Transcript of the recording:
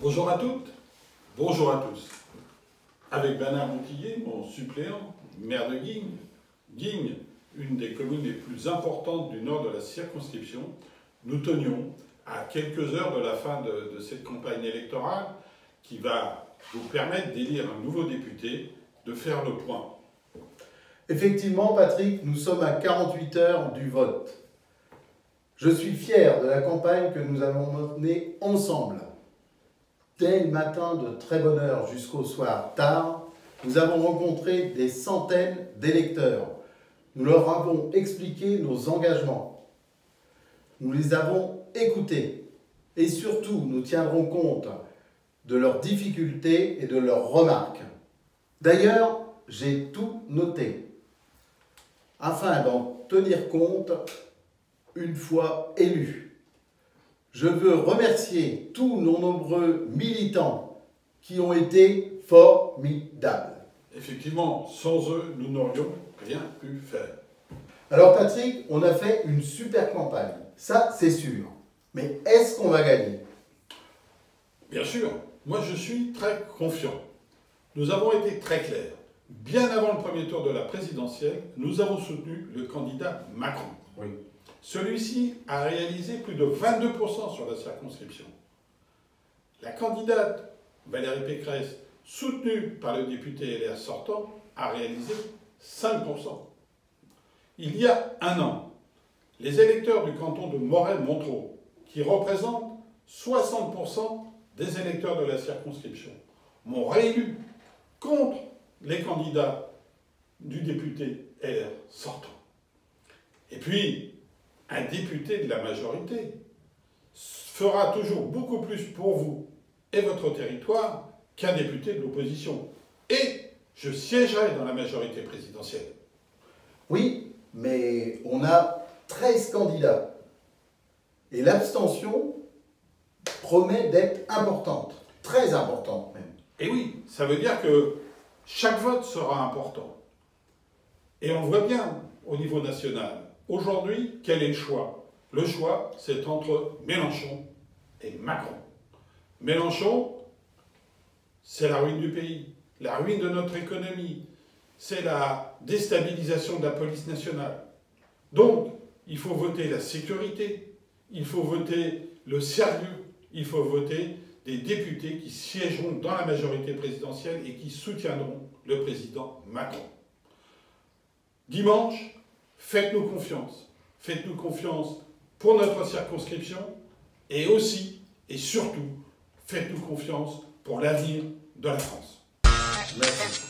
Bonjour à toutes, bonjour à tous. Avec Bernard Montillet, mon suppléant, maire de Guignes, une des communes les plus importantes du nord de la circonscription, nous tenions à quelques heures de la fin de cette campagne électorale qui va vous permettre d'élire un nouveau député, de faire le point. Effectivement, Patrick, nous sommes à 48 heures du vote. Je suis fier de la campagne que nous avons menée ensemble. Dès le matin de très bonne heure jusqu'au soir tard, nous avons rencontré des centaines d'électeurs. Nous leur avons expliqué nos engagements. Nous les avons écoutés. Et surtout, nous tiendrons compte de leurs difficultés et de leurs remarques. D'ailleurs, j'ai tout noté, afin d'en tenir compte une fois élu. Je veux remercier tous nos nombreux militants qui ont été formidables. Effectivement, sans eux, nous n'aurions rien pu faire. Alors Patrick, on a fait une super campagne, ça c'est sûr. Mais est-ce qu'on va gagner? Bien sûr, moi je suis très confiant. Nous avons été très clairs. Bien avant le premier tour de la présidentielle, nous avons soutenu le candidat Macron. Oui. Celui-ci a réalisé plus de 22% sur la circonscription. La candidate Valérie Pécresse, soutenue par le député LR sortant, a réalisé 5%. Il y a un an, les électeurs du canton de Morez-Montreux, qui représentent 60% des électeurs de la circonscription, m'ont réélu contre les candidats du député LR sortant. Et puis, un député de la majorité fera toujours beaucoup plus pour vous et votre territoire qu'un député de l'opposition. Et je siégerai dans la majorité présidentielle. Oui, mais on a 13 candidats. Et l'abstention promet d'être importante, très importante même. Et oui, ça veut dire que chaque vote sera important. Et on voit bien au niveau national. Aujourd'hui, quel est le choix? Le choix, c'est entre Mélenchon et Macron. Mélenchon, c'est la ruine du pays, la ruine de notre économie, c'est la déstabilisation de la police nationale. Donc, il faut voter la sécurité, il faut voter le sérieux, il faut voter des députés qui siégeront dans la majorité présidentielle et qui soutiendront le président Macron. Dimanche, faites-nous confiance. Faites-nous confiance pour notre circonscription et aussi, et surtout, faites-nous confiance pour l'avenir de la France. Merci.